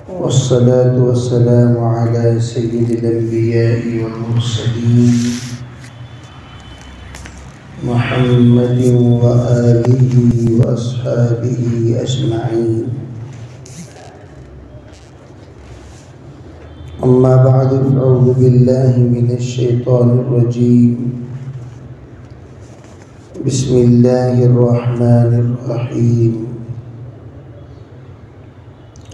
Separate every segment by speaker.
Speaker 1: والصلاة والسلام على سيد الأنبياء والمرسلين محمد وآله وأصحابه أجمعين. أما بعد فأعوذ بالله من الشيطان الرجيم. بسم الله الرحمن الرحيم.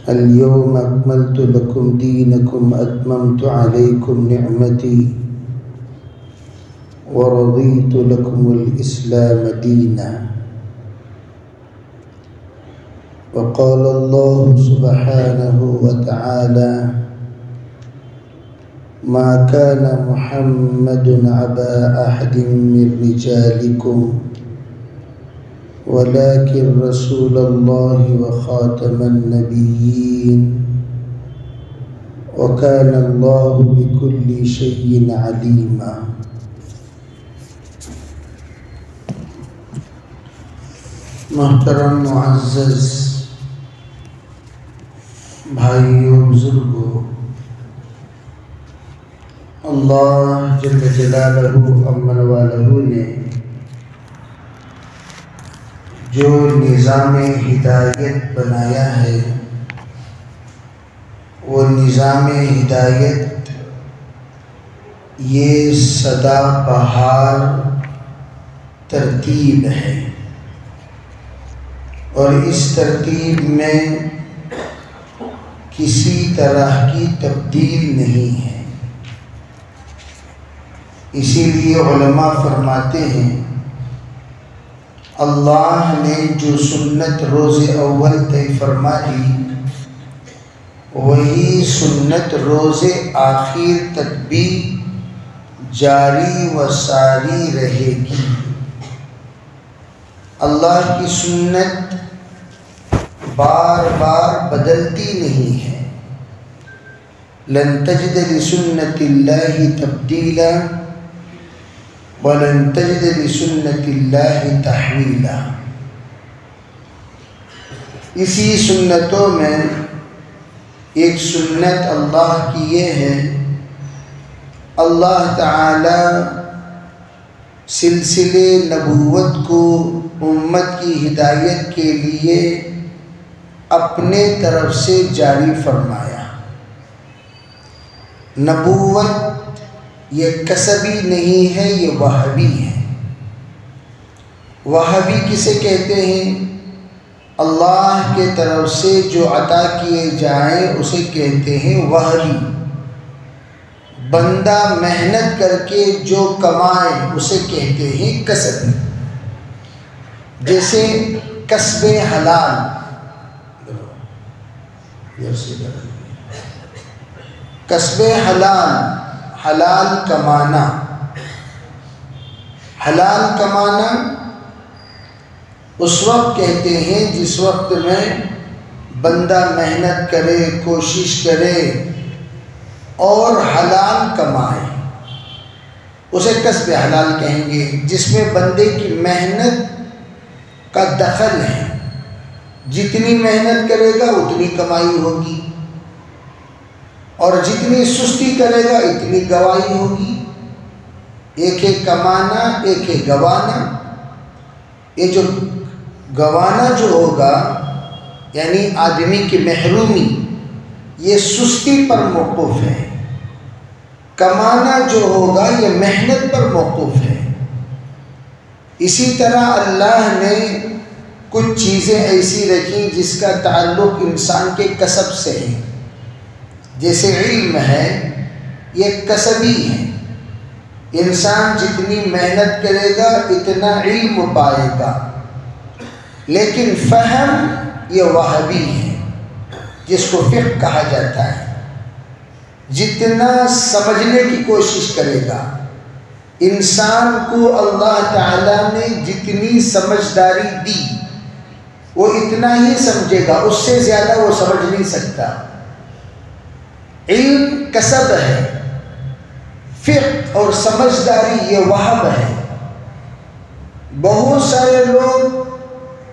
Speaker 1: اليوم أكملت لكم دينكم أتممت عليكم نعمتي ورضيت لكم الإسلام دينا. وقال الله سبحانه وتعالى: ما كان محمد أبا أحد من رجالكم ولكن رسول الله وخاتم النبيين وكان الله بكل شيء عليما. محترم معزز بھائیوں، بزرگوں، اللہ جل جلالہ امن والہ نے جو نظام ہدایت بنایا ہے، وہ نظام ہدایت یہ سدا بہار ترتیب ہے، اور اس ترتیب میں کسی طرح کی تبدیل نہیں ہے۔ اسی لیے علماء فرماتے ہیں اللہ نے جو سنت روز اول طے فرما دی، وہی سنت روز آخر تک بھی جاری و ساری رہے گی۔ اللہ کی سنت بار بار بدلتی نہیں ہے۔ لن تجد لسنت اللہ تبدیلا وَلَن تَجِدَ لِسُنَّةِ اللَّهِ تَحْوِيلًا۔ اسی سنتوں میں ایک سنت اللہ کی یہ ہے، اللہ تعالی سلسلے نبوت کو امت کی ہدایت کے لیے اپنے طرف سے جاری فرمایا۔ نبوت یہ کسبی نہیں ہے، یہ وہبی ہے۔ وہبی کسے کہتے ہیں؟ اللہ کے طرف سے جو عطا کیے جائیں اسے کہتے ہیں وہبی۔ بندہ محنت کر کے جو کمائے اسے کہتے ہیں کسبی۔ جیسے کسب حلال، کسب حلال، حلال کمانا۔ حلال کمانا اس وقت کہتے ہیں جس وقت میں بندہ محنت کرے، کوشش کرے اور حلال کمائے، اسے کسب حلال کہیں گے۔ جس میں بندے کی محنت کا دخل ہے، جتنی محنت کرے گا اتنی کمائی ہوگی، اور جتنی سستی کرے گا اتنی گواہی ہوگی۔ ایک ہے کمانا، ایک ہے گوانا۔ یہ جو گوانا جو ہوگا یعنی آدمی کی محرومی، یہ سستی پر موقوف ہے۔ کمانا جو ہوگا یہ محنت پر موقوف ہے۔ اسی طرح اللہ نے کچھ چیزیں ایسی رکھی جس کا تعلق انسان کے کسب سے ہے۔ جیسے علم ہے، یہ کسبی ہے۔ انسان جتنی محنت کرے گا اتنا علم پائے گا۔ لیکن فہم یہ وہبی ہے، جس کو فقہ کہا جاتا ہے۔ جتنا سمجھنے کی کوشش کرے گا، انسان کو اللہ تعالیٰ نے جتنی سمجھداری دی وہ اتنا ہی سمجھے گا، اس سے زیادہ وہ سمجھ نہیں سکتا۔ علم کسب ہے، فقہ اور سمجھداری یہ وہب ہے۔ بہت سارے لوگ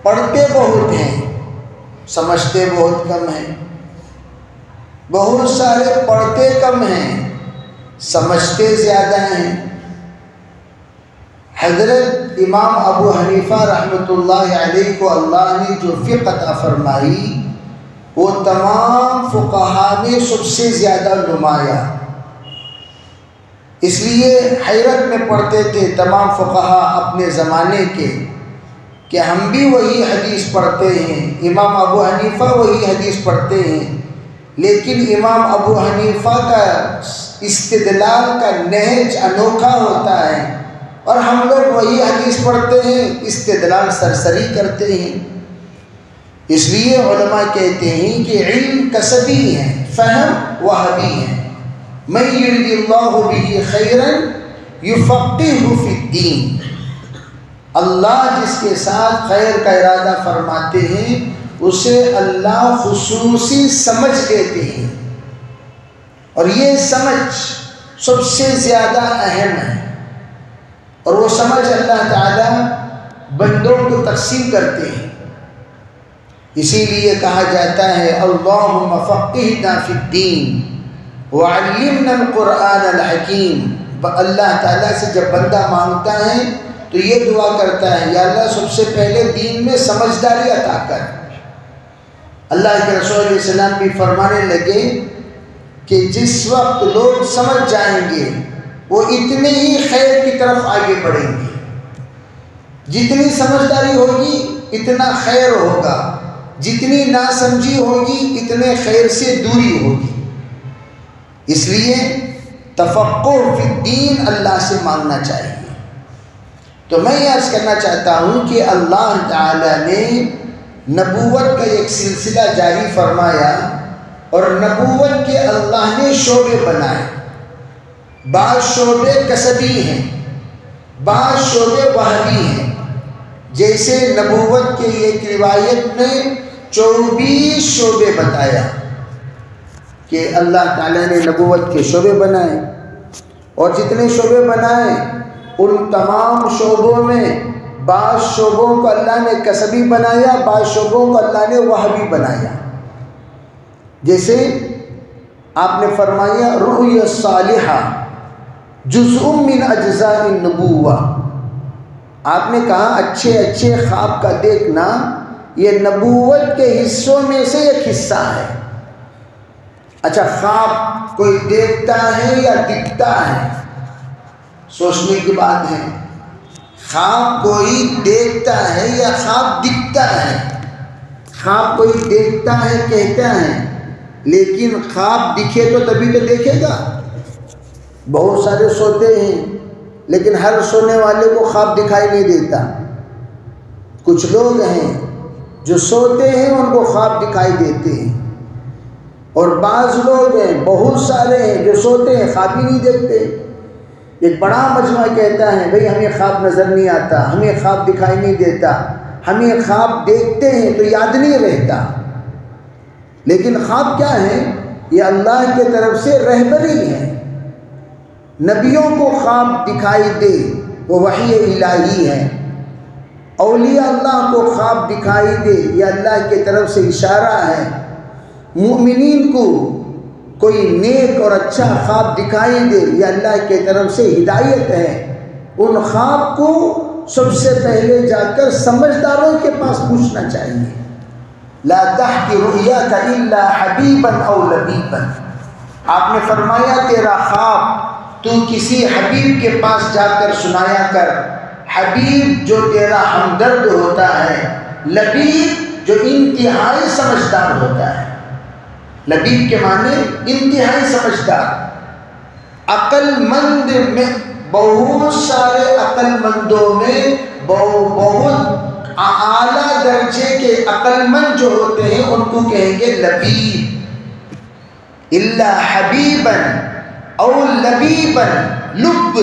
Speaker 1: پڑھتے بہت ہیں، سمجھتے بہت کم ہیں۔ بہت سارے پڑھتے کم ہیں، سمجھتے زیادہ ہیں۔ حضرت امام ابو حنیفہ رحمۃ اللہ علیہ کو اللہ نے جو فقہ عطا فرمائی وہ تمام فقہا میں سب سے زیادہ نمایاں، اس لیے حیرت میں پڑھتے تھے تمام فقہا اپنے زمانے کے کہ ہم بھی وہی حدیث پڑھتے ہیں، امام ابو حنیفہ وہی حدیث پڑھتے ہیں، لیکن امام ابو حنیفہ کا استدلال کا نہج انوکھا ہوتا ہے اور ہم لوگ وہی حدیث پڑھتے ہیں، استدلال سرسری کرتے ہیں۔ اس لیے علماء کہتے ہیں کہ علم کسبی ہے، فہم وہبی ہے۔ من یرد اللہ بہ خیرا یفقہہ فی الدین، اللہ جس کے ساتھ خیر کا ارادہ فرماتے ہیں اسے اللہ خصوصی سمجھ دیتے ہیں، اور یہ سمجھ سب سے زیادہ اہم ہے، اور وہ سمجھ اللہ تعالی بندوں کو تقسیم کرتے ہیں۔ اسی لیے کہا جاتا ہے اللہم فقہنا فی الدین وعلمنا القرآن الحکیم۔ اللہ تعالیٰ سے جب بندہ مانگتا ہے تو یہ دعا کرتا ہے یا اللہ سب سے پہلے دین میں سمجھداری عطا کر۔ اللہ کے رسول علیہ السلام بھی فرمانے لگے کہ جس وقت لوگ سمجھ جائیں گے وہ اتنے ہی خیر کی طرف آگے بڑھیں گے، جتنی سمجھداری ہوگی اتنا خیر ہوگا، جتنی ناسمجھی ہوگی اتنے خیر سے دوری ہوگی۔ اس لیے تفقہ فی الدین اللہ سے مانگنا چاہیے۔ تو میں یہ عرض کرنا چاہتا ہوں کہ اللہ تعالی نے نبوت کا ایک سلسلہ جاری فرمایا، اور نبوت کے اللہ نے شعبے بنائے۔ بعض شعبے کسبی ہیں، بعض شعبے وہبی ہیں۔ جیسے نبوت کے ایک روایت میں 24 شعبے بتایا کہ اللہ تعالیٰ نے نبوت کے شعبے بنائے، اور جتنے شعبے بنائے ان تمام شعبوں میں بعض شعبوں کو اللہ نے کسبی بنایا، بعض شعبوں کو اللہ نے وہبی بنایا۔ جیسے آپ نے فرمایا رؤیا صالحہ جزء من اجزاء النبوہ، آپ نے کہا اچھے اچھے خواب کا دیکھنا یہ نبوت کے حصوں میں سے ایک حصہ ہے۔ اچھا، خواب کوئی دیکھتا ہے یا دکھتا ہے؟ سوچنے کی بات ہے۔ خواب کوئی دیکھتا ہے یا خواب دکھتا ہے؟ خواب کوئی دیکھتا ہے کہتا ہے، لیکن خواب دکھے تو تبھی تو دیکھے گا۔ بہت سارے سوتے ہیں لیکن ہر سونے والے کو خواب دکھائی نہیں دیتا۔ کچھ لوگ ہیں جو سوتے ہیں ان کو خواب دکھائی دیتے ہیں، اور بعض لوگ ہیں، بہت سارے ہیں جو سوتے ہیں خواب ہی نہیں دیکھتے۔ ایک بڑا مجمع کہتا ہے بھئی ہمیں خواب نظر نہیں آتا، ہمیں خواب دکھائی نہیں دیتا، ہمیں خواب دیکھتے ہیں تو یاد نہیں رہتا۔ لیکن خواب کیا ہے؟ یہ اللہ کی طرف سے رہبری ہے۔ نبیوں کو خواب دکھائی دے وہ وحی الہی ہے، اولیاء اللہ کو خواب دکھائی دے یہ اللہ کی طرف سے اشارہ ہے، مومنین کو کوئی نیک اور اچھا خواب دکھائی دے یہ اللہ کی طرف سے ہدایت ہے۔ ان خواب کو سب سے پہلے جا کر سمجھداروں کے پاس پوچھنا چاہیے۔ لا تحکی رؤیاک الا حبیبا او لبیبا، آپ نے فرمایا تیرا خواب تو کسی حبیب کے پاس جا کر سنایا کر، حبیب جو تیرا ہمدرد ہوتا ہے، لبیب جو انتہائی سمجھدار ہوتا ہے۔ لبیب کے معنی انتہائی سمجھدار۔ عقل مند میں بہت سارے عقل مندوں میں بہت اعلیٰ درجے کے عقل مند جو ہوتے ہیں ان کو کہیں گے لبیب۔ الا حبیبا او لبیبا، لب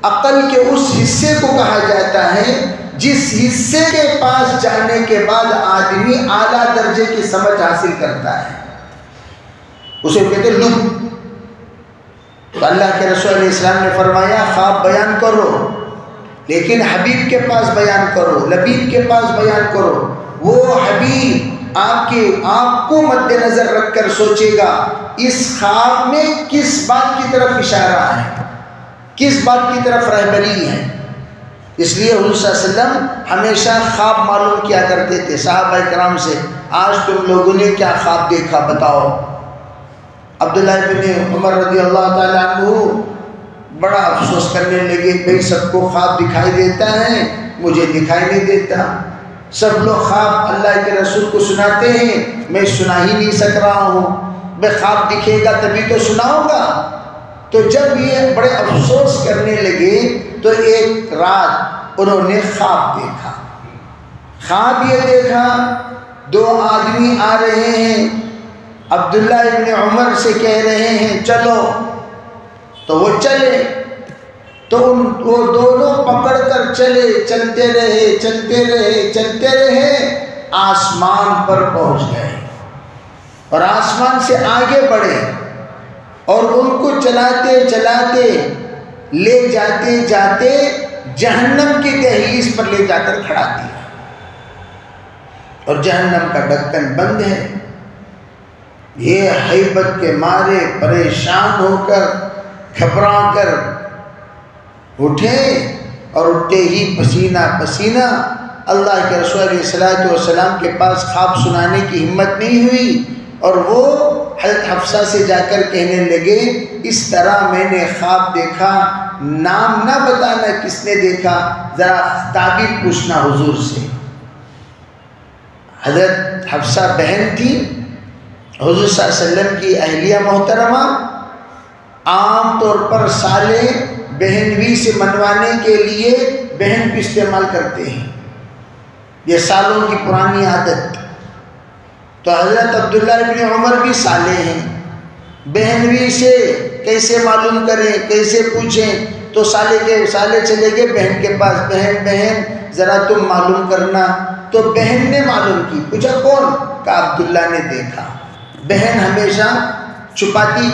Speaker 1: عقل کے اس حصے کو کہا جاتا ہے جس حصے کے پاس جانے کے بعد آدمی اعلیٰ درجے کی سمجھ حاصل کرتا ہے، اسے کہتے ہیں لب۔ تو اللہ کے رسول علیہ السلام نے فرمایا خواب بیان کرو لیکن حبیب کے پاس بیان کرو، لبیب کے پاس بیان کرو۔ وہ حبیب آپ کو مد نظر رکھ کر سوچے گا اس خواب میں کس بات کی طرف اشارہ ہے، کس بات کی طرف رہبری ہے۔ اس لیے حضور صلی اللہ علیہ وسلم ہمیشہ خواب معلوم کیا کرتے تھے صحابہ کرام سے، آج تم لوگوں نے کیا خواب دیکھا بتاؤ۔ عبداللہ بن عمر رضی اللہ تعالیٰ عنہ بڑا افسوس کرنے لگے، بھئی سب کو خواب دکھائی دیتا ہے، مجھے دکھائی نہیں دیتا، سب لوگ خواب اللہ کے رسول کو سناتے ہیں، میں سنا ہی نہیں سک رہا ہوں، میں خواب دکھے گا تبھی تو سناؤں گا۔ تو جب یہ بڑے افسوس کرنے لگے تو ایک رات انہوں نے خواب دیکھا۔ خواب یہ دیکھا دو آدمی آ رہے ہیں، عبداللہ ابن عمر سے کہہ رہے ہیں چلو، تو وہ چلے، تو وہ دونوں پکڑ کر چلے، چلتے رہے، آسمان پر پہنچ گئے اور آسمان سے آگے بڑھے اور ان کو چلاتے لے جاتے جہنم کی دہلیز پر لے جا کر کھڑا دیا، اور جہنم کا ڈھکن بند ہے۔ یہ ہیبت کے مارے پریشان ہو کر گھبرا کر اٹھے، اور اٹھتے ہی پسینہ اللہ کے رسول علیہ الصلوۃ والسلام کے پاس خواب سنانے کی ہمت نہیں ہوئی، اور وہ حضرت حفصہ سے جا کر کہنے لگے اس طرح میں نے خواب دیکھا، نام نہ بتانا کس نے دیکھا، ذرا تعبیر پوچھنا حضور سے۔ حضرت حفصہ بہن تھی حضور صلی اللہ علیہ وسلم کی اہلیہ محترمہ، عام طور پر سالے بہنوی سے منوانے کے لیے بہن کو استعمال کرتے ہیں، یہ سالوں کی پرانی عادت۔ تو حضرت عبداللہ ابن عمر بھی سالے ہیں، بہنوی سے کیسے معلوم کریں، کیسے پوچھیں، تو سالے چلے گئے بہن کے پاس، بہن ذرا تم معلوم کرنا۔ تو بہن نے معلوم کی، پوچھا کون؟ کہا عبداللہ نے دیکھا۔ بہن ہمیشہ چھپاتی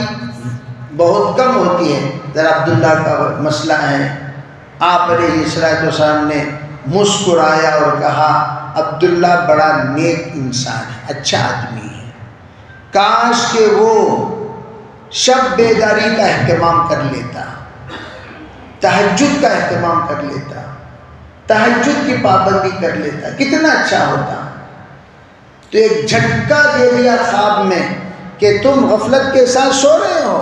Speaker 1: بہت کم ہوتی ہے، ذرا عبداللہ کا مسئلہ ہے۔ آپ علیہ السلام نے مسکرایا اور کہا عبداللہ بڑا نیک انسان ہے، اچھا آدمی ہے، کاش کہ وہ شب بیداری کا اہتمام کر لیتا، تہجد کا اہتمام کر لیتا، تہجد کی پابندی کر لیتا، کتنا اچھا ہوتا۔ تو ایک جھٹکا دے دیا خواب میں کہ تم غفلت کے ساتھ سو رہے ہو،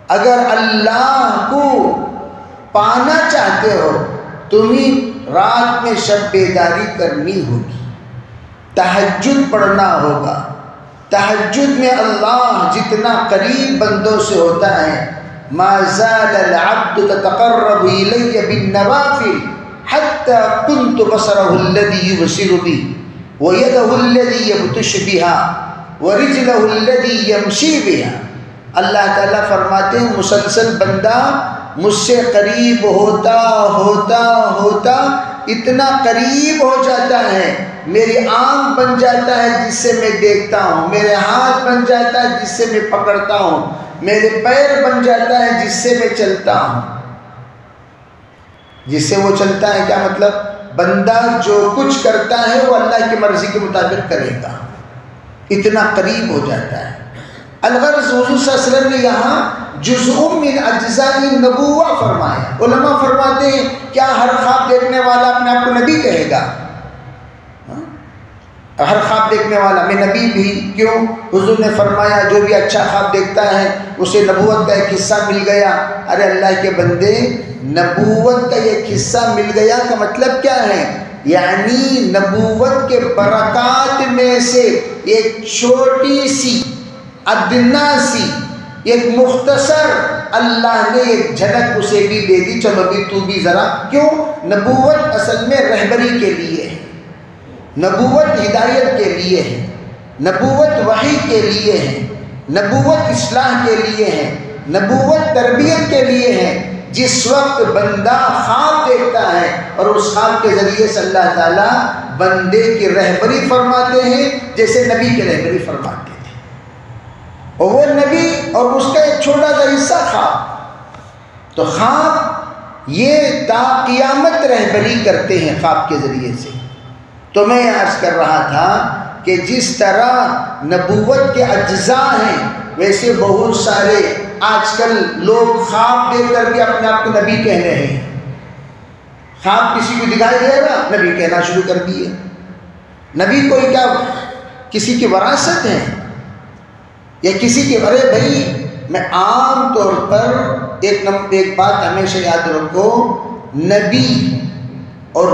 Speaker 1: اگر اللہ کو پانا چاہتے ہو تمہیں رات میں شب بیداری کرنی ہوگی، تہجد پڑھنا ہوگا۔ تہجد میں اللہ جتنا قریب بندوں سے ہوتا ہے، ما زال العبد تتقرب الی بالنوافل حتی كنت بصرہ الذی یبصر بہ ویدہ الذی یبطش بہا ورجلہ الذی یمشی بہا۔ اللہ تعالیٰ فرماتے ہیں مسلسل بندہ مجھ سے قریب ہوتا اتنا قریب ہو جاتا ہے، میری آنکھ بن جاتا ہے جس سے میں دیکھتا ہوں، میرے ہاتھ بن جاتا ہے جس سے میں پکڑتا ہوں، میرے پیر بن جاتا ہے جس سے میں چلتا ہوں۔ جس سے وہ چلتا ہے کیا مطلب؟ بندہ جو کچھ کرتا ہے وہ اللہ کی مرضی کے مطابق کرے گا، اتنا قریب ہو جاتا ہے۔ الغرض حضور صلی اللہ علیہ وسلم نے یہاں جزء من اجزاء النبوہ فرمایا۔ علماء فرماتے ہیں کیا ہر خواب دیکھنے والا اپنے آپ کو نبی کہے گا؟ ہر خواب دیکھنے والا میں نبی بھی کیوں؟ حضور نے فرمایا جو بھی اچھا خواب دیکھتا ہے اسے نبوت کا ایک حصہ مل گیا۔ ارے اللہ کے بندے، نبوت کا ایک حصہ مل گیا کا مطلب کیا ہے؟ یعنی نبوت کے برکات میں سے ایک چھوٹی سی ادنا سی ایک مختصر اللہ نے ایک جھلک اسے بھی دے دی، چلو بھی تو بھی ذرا۔ کیوں؟ نبوت اصل میں رہبری کے لیے ہے، نبوت ہدایت کے لیے ہے، نبوت وحی کے لیے ہے، نبوت اصلاح کے لیے ہے، نبوت تربیت کے لیے ہے۔ جس وقت بندہ خواب دیکھتا ہے اور اس خواب کے ذریعے سے اللہ تعالیٰ بندے کی رہبری فرماتے ہیں جیسے نبی کی رہبری فرماتے تھے، اور وہ نبی اور اس کا ایک چھوٹا سا حصہ خواب۔ تو خواب یہ تا قیامت رہبری کرتے ہیں خواب کے ذریعے سے۔ تو میں عرض کر رہا تھا کہ جس طرح نبوت کے اجزاء ہیں ویسے بہت سارے آج کل لوگ خواب دے کر بھی اپنے آپ کو نبی کہہ رہے ہیں. خواب کسی کو دکھائی دے گا نبی کہنا شروع کر دیے. نبی کوئی کیا کسی کی وراثت ہے یا کسی کے ارے بھائی میں عام طور پر ایک بات ہمیشہ یاد رکھو، نبی اور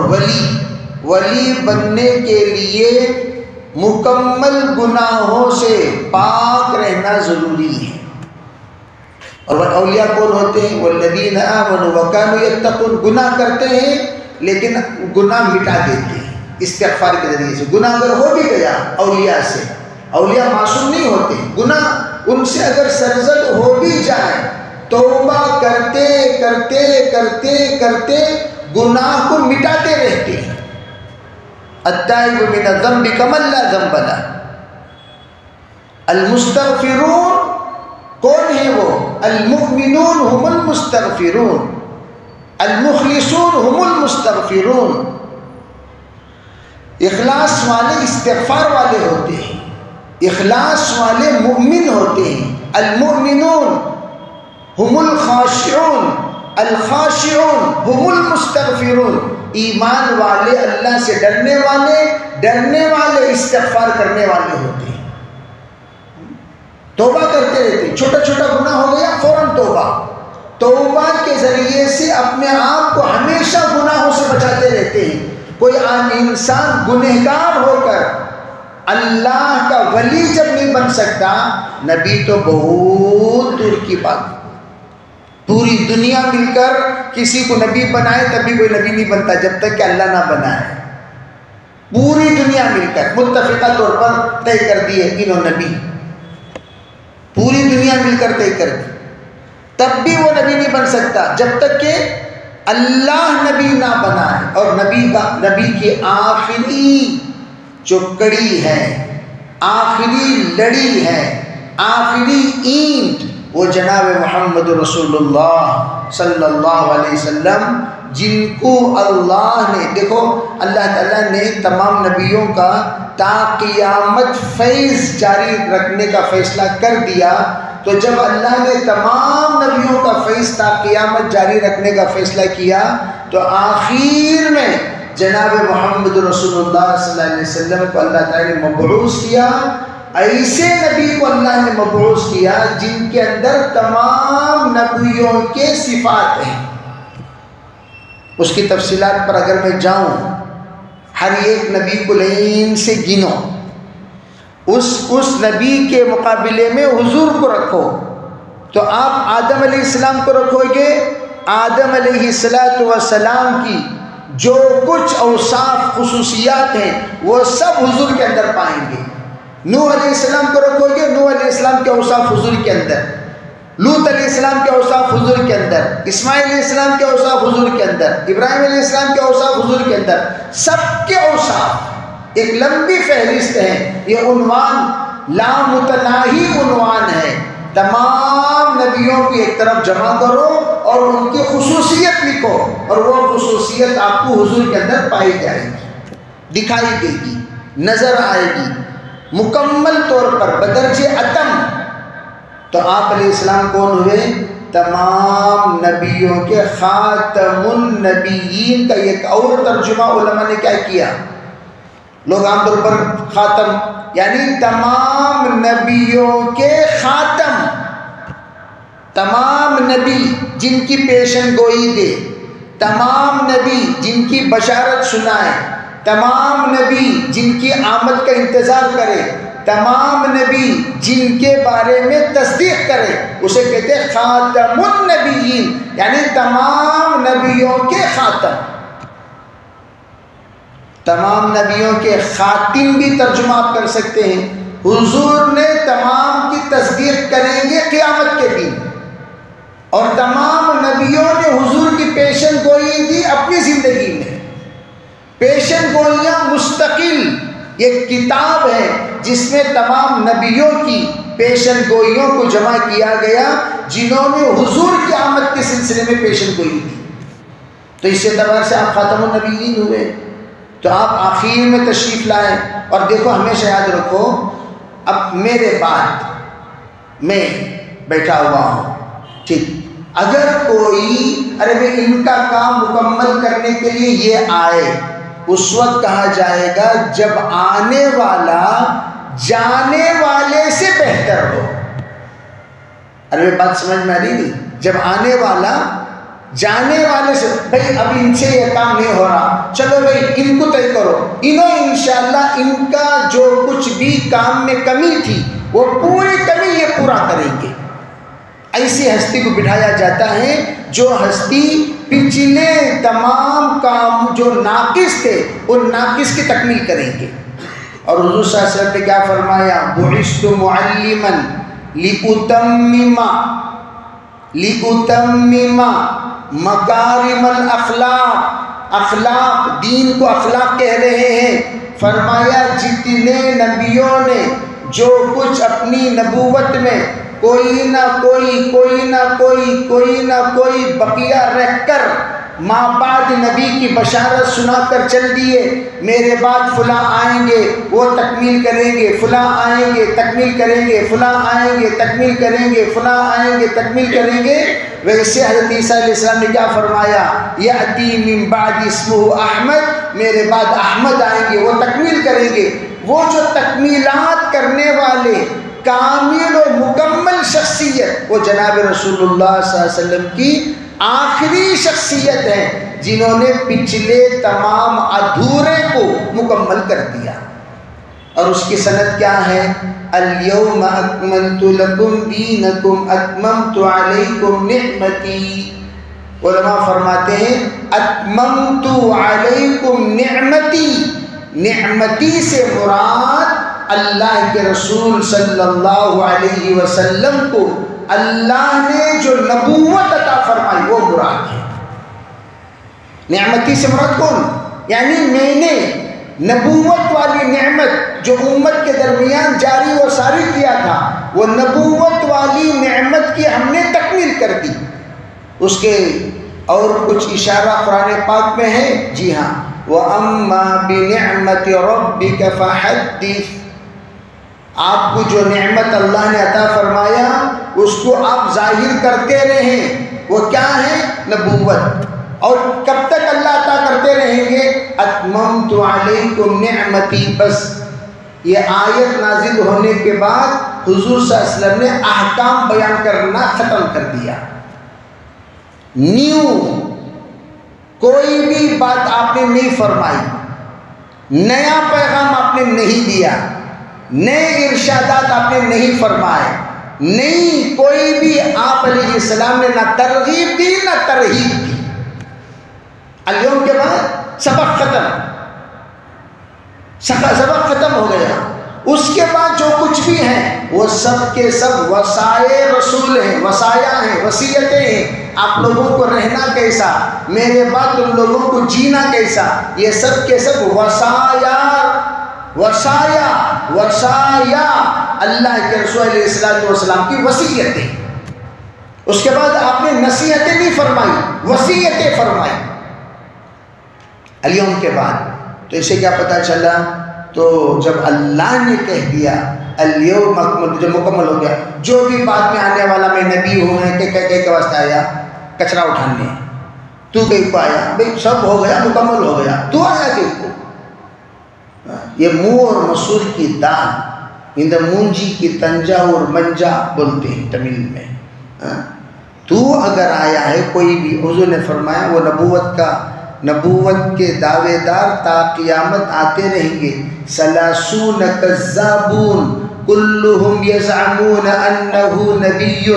Speaker 1: ولی بننے کے لیے مکمل گناہوں سے پاک رہنا ضروری ہے. اور اولیاء کون ہوتے ہیں؟ والذین آمنوا وکانوا یتقون، گناہ کرتے ہیں لیکن گناہ مٹا دیتے ہیں استغفار کے ذریعے سے. گناہ اگر ہو بھی گیا اولیاء سے، اولیاء معصوم نہیں ہوتے، گناہ ان سے اگر سرزد ہو بھی جائے توبہ کرتے کرتے کرتے کرتے گناہ کو مٹاتے رہتے ہیں. التائب من الذنب کمن لا ذنب له. المستغفرون کون ہیں وہ؟ المؤمنون هم المستغفرون، المخلصون هم المستغفرون. اخلاص والے استغفار والے ہوتے ہیں، اخلاص والے مؤمن ہوتے ہیں. المؤمنون هم الخاشعون، الخاشعون هم المستغفرون. ایمان والے اللہ سے ڈرنے والے استغفار کرنے والے ہوتے ہیں. توبہ کرتے رہتے ہیں، چھوٹا چھوٹا گناہ ہو گیا فوراً توبہ کے ذریعے سے اپنے آپ کو ہمیشہ گناہوں سے بچاتے رہتے ہیں. کوئی عام انسان گنہگار ہو کر اللہ کا ولی جب نہیں بن سکتا، نبی تو بہت دور کی بات. پوری دنیا مل کر کسی کو نبی بنائے تب بھی کوئی نبی نہیں بنتا جب تک کہ اللہ نہ بنائے. پوری دنیا مل کر متفقہ طور پر طے کر دیے تینوں نبی، پوری دنیا مل کر طے کر دی، تب بھی وہ نبی نہیں بن سکتا جب تک کہ اللہ نبی نہ بنائے. اور نبی کی آخری جو کڑی ہے، آخری لڑی ہے، آخری اینٹ، وہ جناب محمد رسول اللہ صلی اللہ علیہ وسلم، جن کو اللہ نے، دیکھو اللہ تعالیٰ نے تمام نبیوں کا تا قیامت فیض جاری رکھنے کا فیصلہ کر دیا. تو جب اللہ نے تمام نبیوں کا فیض تا قیامت جاری رکھنے کا فیصلہ کیا تو آخر میں جناب محمد رسول اللہ صلی اللہ علیہ وسلم کو اللہ تعالیٰ نے مبعوث کیا. ایسے نبی کو اللہ نے مبعوث کیا جن کے اندر تمام نبیوں کے صفات ہیں. اس کی تفصیلات پر اگر میں جاؤں، ہر ایک نبی کو لائن سے گنو، اس نبی کے مقابلے میں حضور کو رکھو تو آپ آدم علیہ السلام کو رکھو گے. آدم علیہ السلام کی جو کچھ اوصاف خصوصیات ہیں وہ سب حضور کے اندر پائیں گے. نوح علیہ السلام کو رکھو گے، نوح علیہ السلام کے اوصاف حضور کے اندر، لوط علیہ السلام کے اوصاف حضور کے اندر، اسماعیل علیہ السلام کے اوصاف حضور کے اندر، ابراہیم علیہ السلام کے اوصاف حضور کے اندر، سب کے اوصاف ایک لمبی فہرست ہے. یہ عنوان لامتناہی عنوان ہے. تمام نبیوں کو ایک طرف جمع کرو اور ان کی خصوصیت لکھو، اور وہ خصوصیت آپ کو حضور کے اندر پائی جائے گی، دکھائی دے گی، نظر آئے گی مکمل طور پر بدرجہ اتم. تو آپ علیہ السلام کون ہوئے؟ تمام نبیوں کے خاتم النبیین کا ایک اور ترجمہ علماء نے کیا کیا؟ لوگ عام طور پر خاتم یعنی تمام نبیوں کے خاتم، تمام نبی جن کی پیشن گوئی دے، تمام نبی جن کی بشارت سنائے، تمام نبی جن کی آمد کا انتظار کرے، تمام نبی جن کے بارے میں تصدیق کرے، اسے کہتے ہیں خاتم النبیین، یعنی تمام نبیوں کے خاتم. تمام نبیوں کے خاتم بھی ترجمہ آپ کر سکتے ہیں. حضور نے تمام کی تصدیق کریں گے قیامت کے دن، اور تمام نبیوں نے حضور کی پیشن گوئی دی اپنی زندگی میں. پیشن گوئیاں مستقل ایک کتاب ہے جس میں تمام نبیوں کی پیشن گوئیوں کو جمع کیا گیا جنہوں نے حضور کی آمد کے سلسلے میں پیشن گوئی دی. تو اس اعتبار سے آپ خاتم النبیین ہوئے. تو آپ آخر میں تشریف لائیں. اور دیکھو ہمیشہ یاد رکھو، اب میرے بعد میں بیٹھا ہوا ہوں، ٹھیک، اگر کوئی ارے بھائی ان کا کام مکمل کرنے کے لیے یہ آئے، اس وقت کہا جائے گا جب آنے والا جانے والے سے بہتر ہو. ارے بات سمجھ میں آ رہی نہیں؟ جب آنے والا جانے والے سے، بھائی اب ان سے یہ کام نہیں ہو رہا، چلو بھائی ان کو طے کرو، انہوں انشاءاللہ ان کا جو کچھ بھی کام میں کمی تھی وہ پوری کمی یہ پورا کریں گے. ایسی ہستی کو بٹھایا جاتا ہے جو ہستی پچھلے تمام کام جو ناقص تھے ان ناقص کی تکمیل کریں گے. اور حضور صلی اللہ علیہ وسلم نے کیا فرمایا؟ بعثت معلما لأتمم مکارم الاخلاق. اخلاق، دین کو اخلاق کہہ رہے ہیں. فرمایا جتنے نبیوں نے جو کچھ اپنی نبوت میں کوئی نہ کوئی بقیہ رکھ کر ماں بعد نبی کی بشارت سنا کر چل دیے، میرے بعد فلاں آئیں گے وہ تکمیل کریں گے، فلاں آئیں گے تکمیل کریں گے، فلاں آئیں گے تکمیل کریں گے، فلاں آئیں گے تکمیل کریں گے. ویسے حضرت عیسیٰ علیہ السلام نے کیا فرمایا؟ یأتی من بعد اسمہ احمد، میرے بعد احمد آئیں گے وہ تکمیل کریں گے. وہ جو تکمیلات کرنے والے کامل و مکمل شخصیت وہ جناب رسول اللہ صلی اللہ علیہ وسلم کی آخری شخصیت ہے جنہوں نے پچھلے تمام ادھورے کو مکمل کر دیا. اور اس کی سند کیا ہے؟ الیوم اکملت لکم دینکم اتممت علیکم نعمتی. علماء فرماتے ہیں اتممت علیکم نعمتی، نعمتی سے مراد اللہ کے رسول صلی اللہ علیہ وسلم کو اللہ نے جو نبوت عطا فرمائی وہ مراد ہے. نعمتی سے مراد کون؟ یعنی میں نے نبوت والی نعمت جو امت کے درمیان جاری و ساری کیا تھا، وہ نبوت والی نعمت کی ہم نے تکمیل کر دی. اس کے اور کچھ اشارہ قرآن پاک میں ہے. جی ہاں، وَأَمَّا بِنِعْمَةِ رَبِّكَ فَحَدِّثْ. آپ کو جو نعمت اللہ نے عطا فرمایا اس کو آپ ظاہر کرتے رہیں. وہ کیا ہے؟ نبوت. اور کب تک اللہ عطا کرتے رہیں گے؟ اتممت علیکم نعمتی. بس یہ آیت نازل ہونے کے بعد حضور صلی اللہ علیہ وسلم نے احکام بیان کرنا ختم کر دیا. نیو کوئی بھی بات آپ نے نہیں فرمائی، نیا پیغام آپ نے نہیں دیا، نئے ارشادات آپ نے نہیں فرمائے، نہیں کوئی بھی آپ علیہ السلام نے نہ ترغیب دی نہ ترہیب دی. اليوم کے بعد سبق ختم ہو گیا. اس کے بعد جو کچھ بھی ہیں وہ سب کے سب وصائے رسول ہیں، وصایا ہیں، وصیتیں ہیں. آپ لوگوں کو رہنا کیسا، میرے بعد تم لوگوں کو جینا کیسا، یہ سب کے سب وصایا اللہ کے رسول علیہ السلام کی وصیتیں. اس کے بعد آپ نے نصیحتیں نہیں فرمائی، وصیتیں فرمائی اليوم کے بعد. تو اسے کیا پتہ چلا؟ تو جب اللہ نے کہہ دیا اليوم اکملت، جب مکمل ہو گیا، جو بھی بعد میں آنے والا میں نبی ہوں کہ کے واسطے آیا کچرا اٹھانے، تو کہیں کو آیا، بھئی سب ہو گیا، مکمل ہو گیا، تو آیا کہیں کو. یہ منہ اور مسور کی دال، اندر مونجی کی تنجا اور منجا بولتے ہیں تمل میں. تو اگر آیا ہے کوئی بھی، حضور نے فرمایا وہ نبوت کے دعوے دار تا قیامت آتے رہیں گے. 30 کذابون کلہم یزعمون انہ نبی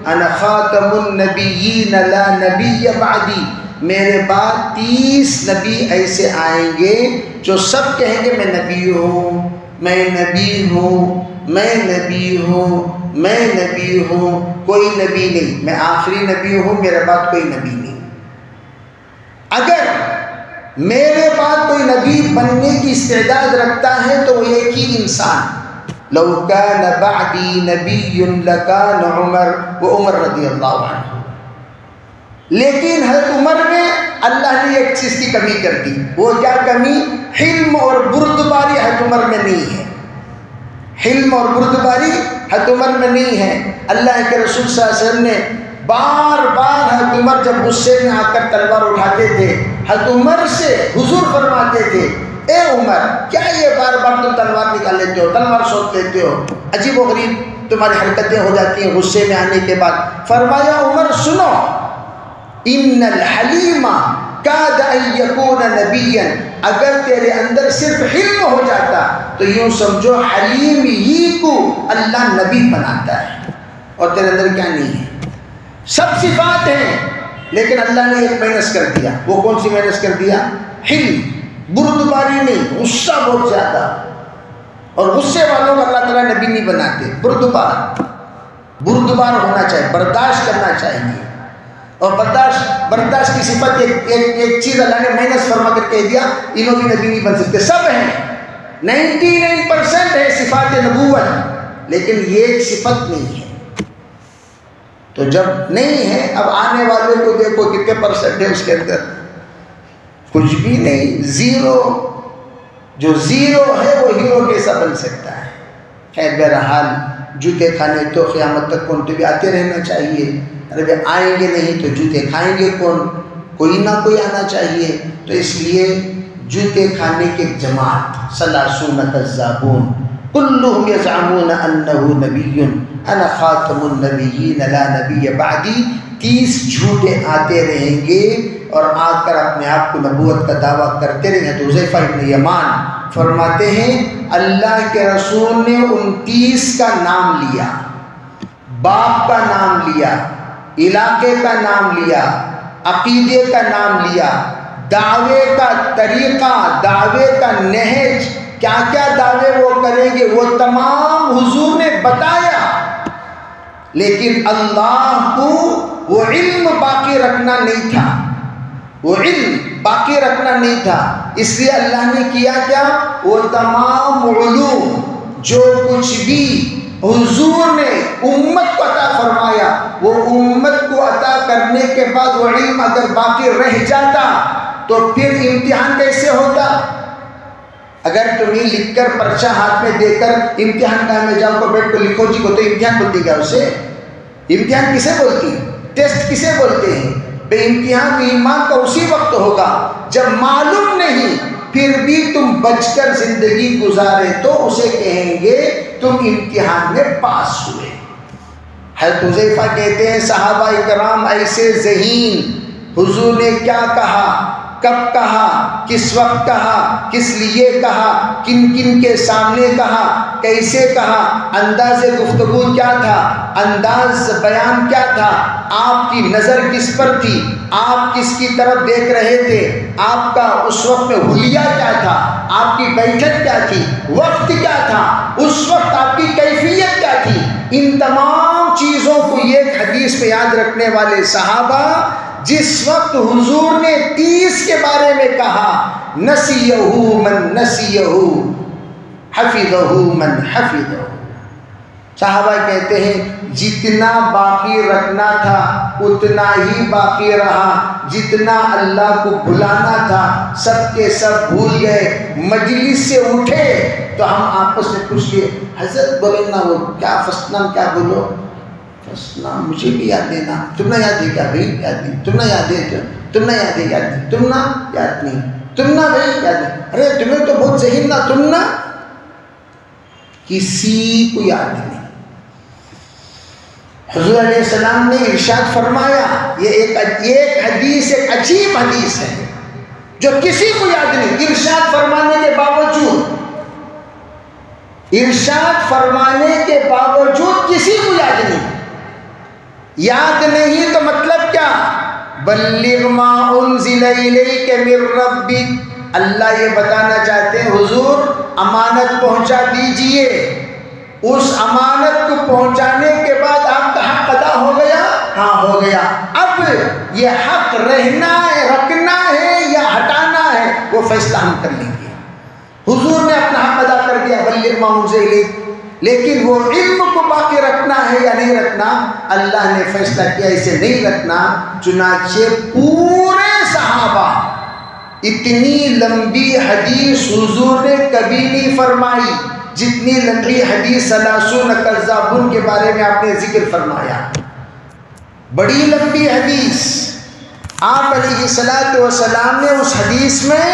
Speaker 1: انا خاتم النبیین لا نبی بعدی. میرے بعد 30 نبی ایسے آئیں گے جو سب کہیں گے میں نبی ہوں، میں نبی ہوں، میں نبی ہوں، میں نبی ہوں. کوئی نبی نہیں، میں آخری نبی ہوں، میرے بعد کوئی نبی نہیں. اگر میرے بعد کوئی نبی بننے کی استعداد رکھتا ہے تو وہ ایک ہی انسان، لو کان بعدی نبی لکان عمر، وہ عمر رضی اللہ عنہ. لیکن حضرت عمر میں اللہ نے ایک چیز کی کمی کر دی. وہ کیا کمی؟ حلم اور بردباری حضرت عمر میں نہیں ہے. حلم اور بردباری حضرت عمر میں نہیں ہے. اللہ کے رسول صلی اللہ علیہ وسلم نے بار بار حضرت عمر جب غصے میں آ کر تلوار اٹھاتے تھے، حضرت عمر سے حضور فرماتے تھے اے عمر کیا یہ بار بار تم تلوار نکال لیتے ہو، تلوار سوچ لیتے ہو، عجیب و غریب تمہاری حرکتیں ہو جاتی ہیں غصے میں آنے کے بعد. فرمایا عمر سنو، ان الحلیم کاد ان یکون نبیا، اگر تیرے اندر صرف حلم ہو جاتا تو یوں سمجھو حلیم ہی کو اللہ نبی بناتا ہے، اور تیرے اندر کیا نہیں ہے؟ سب صفات ہیں لیکن اللہ نے ایک مائنس کر دیا. وہ کون سی مائنس کر دیا؟ حلم. بردباری نہیں، غصہ بہت زیادہ، اور غصے والوں کو اللہ تعالیٰ نبی نہیں بناتے. بردبار ہونا چاہیے، برداشت کرنا چاہیے. اور برداشت کی صفت ایک چیز اللہ نے مائنس فرما کر کہہ دیا انہوں بھی نبی نہیں بن سکتے. سب ہیں، 99% ہے صفات نبوت، لیکن یہ ایک صفت نہیں ہے. تو جب نہیں ہے، اب آنے والے کو دیکھو کتنے پرسنٹ ہے اس کے اندر؟ کچھ بھی نہیں، زیرو. جو زیرو ہے وہ ہیرو کیسا بن سکتا ہے؟ خیر بہرحال جوتے کھانے تو قیامت تک کون تو بھی آتے رہنا چاہیے. ارے آئیں گے نہیں تو جوتے کھائیں گے کون؟ کوئی نہ کوئی آنا چاہیے. تو اس لیے جوتے کھانے کی جماعت 30 کذابون کلهم یزعمون انه نبی انا خاتم النبیین لا نبی بعدی. 30 جھوٹے آتے رہیں گے اور آ کر اپنے آپ کو نبوت کا دعویٰ کرتے رہیں گے. تو حذیفہ ابن یمان فرماتے ہیں اللہ کے رسول نے ان 30 کا نام لیا، باپ کا نام لیا، علاقے کا نام لیا، عقیدے کا نام لیا، دعوے کا طریقہ، دعوے کا نہج، کیا کیا دعوے وہ کریں گے وہ تمام حضور نے بتایا. لیکن اللہ کو وہ علم باقی رکھنا نہیں تھا، وہ علم باقی رکھنا نہیں تھا. اس لیے اللہ نے کیا کیا؟ وہ تمام علوم جو کچھ بھی حضور نے امت کو عطا فرمایا، وہ امت کو عطا کرنے کے بعد وہ علم اگر باقی رہ جاتا تو پھر امتحان کیسے ہوتا؟ اگر تمہیں لکھ کر پرچہ ہاتھ میں دے کر امتحان گاہ میں جاؤ کو بیٹھ کو لکھو جی کو، تو امتحان بولتی کیا اسے؟ امتحان کسے بولتی؟ ٹیسٹ کسے بولتے ہیں؟ بے امتحان ایمان کا اسی وقت ہوگا جب معلوم نہیں پھر بھی تم بچ کر زندگی گزارے تو اسے کہیں گے تم امتحان میں پاس ہوئے. حضرت حذیفہ کہتے ہیں صحابہ کرام ایسے ذہین، حضور نے کیا کہا، کب کہا، کس وقت کہا، کس لیے کہا، کن کن کے سامنے کہا، کیسے کہا، انداز گفتگو کیا تھا، انداز بیان کیا تھا، آپ کی نظر کس پر تھی، آپ کس کی طرف دیکھ رہے تھے، آپ کا اس وقت میں حلیہ کیا تھا، آپ کی بیٹھک کیا تھی، وقت کیا تھا، اس وقت آپ کی کیفیت کیا تھی. ان تمام چیزوں کو ایک حدیث میں یاد رکھنے والے صحابہ جس وقت حضور نے 30 کے بارے میں کہا نسیہ من نسیہ حفظہ من حفظہ، صحابہ کہتے ہیں جتنا باقی رکھنا تھا اتنا ہی باقی رہا، جتنا اللہ کو بھلانا تھا سب کے سب بھول گئے. مجلس سے اٹھے تو ہم آپس میں پوچھ لیے حضرت بولے نا وہ کیا فرسٹ نام کیا بولو، فرسٹ نام مجھے بھی یاد دینا، تم نہ یاد ہے کیا بھائی؟ یاد نہیں. تم نہ یاد ہے، تم نہ یاد ہے، یاد نہیں. تم نہ یاد نہیں، تم نہ بھائی یاد نہیں. ارے تمہیں تو بہت ذہین نہ، تم نہ، کسی کو یاد نہیں. حضور علیہ السلام نے ارشاد فرمایا، یہ ایک حدیث، ایک عجیب حدیث ہے جو کسی کو یاد نہیں. ارشاد فرمانے کے باوجود، ارشاد فرمانے کے باوجود کسی کو یاد نہیں. یاد نہیں تو مطلب کیا؟ بلغ ما انزل الیک من ربک، اللہ یہ بتانا چاہتے ہیں حضور امانت پہنچا دیجئے. اس امانت کو پہنچانے کے بعد آپ کا حق ادا ہو گیا؟ ہاں ہو گیا. اب یہ حق رہنا ہے، رکھنا ہے یا ہٹانا ہے وہ فیصلہ ہم کر لیں گے. حضور نے اپنا حق ادا کر دیا بلغ ما انزل الیک، لیکن وہ علم کو باقی رکھنا ہے یا نہیں رکھنا اللہ نے فیصلہ کیا اسے نہیں رکھنا، چنانچہ پورے صحابہ اتنی لمبی حدیث حضور نے کبھی نہیں فرمائی جتنی لمبی حدیث ثلاثون کذابون کے بارے میں آپ نے ذکر فرمایا. بڑی لمبی حدیث. آپ علیہ السلام نے اس حدیث میں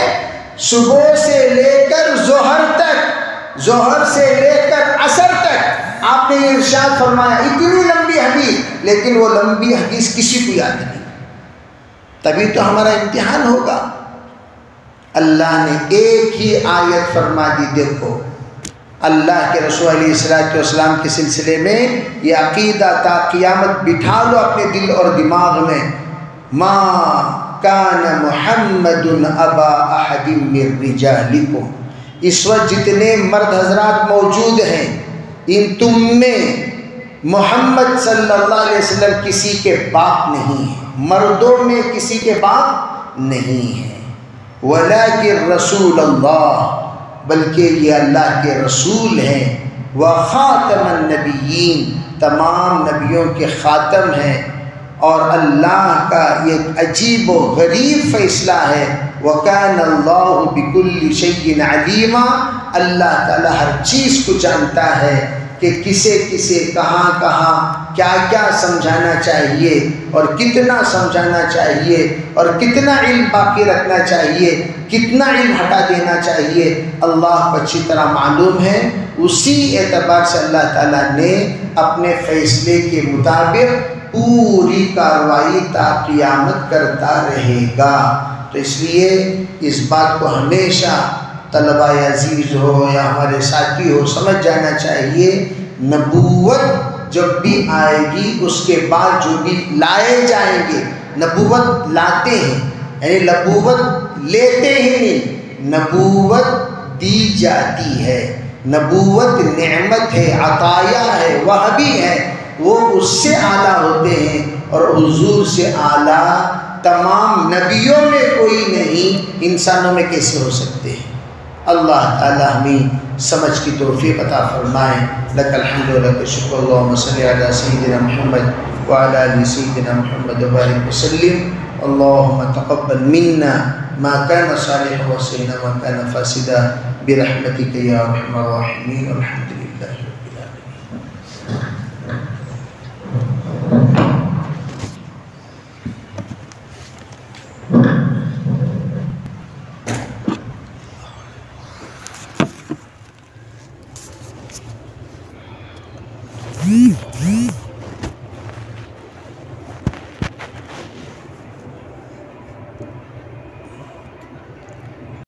Speaker 1: صبح سے لے کر ظہر تک، ظہر سے لے کر عصر تک آپ نے یہ ارشاد فرمایا. اتنی لمبی حدیث، لیکن وہ لمبی حدیث کسی کو یاد نہیں. تبھی تو ہمارا امتحان ہوگا. اللہ نے ایک ہی آیت فرما دی. دیکھو اللہ کے رسول علیہ السلام کے سلسلے میں یہ عقیدہ تا قیامت بٹھا لو اپنے دل اور دماغ میں. ما کان محمد ابا احد من رجالکم. اس وقت جتنے مرد حضرات موجود ہیں ان تم میں محمد صلی اللہ علیہ وسلم کسی کے باپ نہیں ہیں، مردوں میں کسی کے باپ نہیں ہیں. ولیکن رسول اللہ، بلکہ یہ اللہ کے رسول ہیں. وخاتم النبیین، تمام نبیوں کے خاتم ہیں. اور اللہ کا یہ عجیب و غریب فیصلہ ہے. وَكَانَ اللَّهُ بِكُلِّ شَيْءٍ عَلِيمًا. اللہ تعالیٰ ہر چیز کو جانتا ہے کہ کسے کسے کہاں کہاں کیا کیا سمجھانا چاہیے اور کتنا سمجھانا چاہیے اور کتنا علم باقی رکھنا چاہیے، کتنا علم ہٹا دینا چاہیے. اللہ کو اچھی طرح معلوم ہے. اسی اعتبار سے اللہ تعالیٰ نے اپنے فیصلے کے مطابق پوری کارروائی تا قیامت کرتا رہے گا. تو اس لیے اس بات کو ہمیشہ طلبہ عزیز ہو یا ہمارے ساتھی ہو سمجھ جانا چاہیے. نبوت جب بھی آئے گی اس کے بعد جو بھی لائے جائیں گے، نبوت لاتے ہیں یعنی نبوت لیتے ہی نہیں، نبوت دی جاتی ہے. نبوت نعمت ہے، عطایہ ہے، وہبی ہے. وہ اس سے اعلیٰ ہوتے ہیں اور حضور سے اعلیٰ تمام نبیوں میں کوئی نہیں، انسانوں میں کیسے ہو سکتے ہیں. اللہ تعالی ہمیں سمجھ کی توفیق عطا فرمائے. لک الحمد و لک الشکر. اللہم صلی علی سیدنا محمد وعلی آل سیدنا محمد وبارک وسلم. اللہم تقبل منا ما کان صالحا وسینا ما کان فاسدا برحمتک یا ارحم الراحمین. الحمد للہ رب العالمین.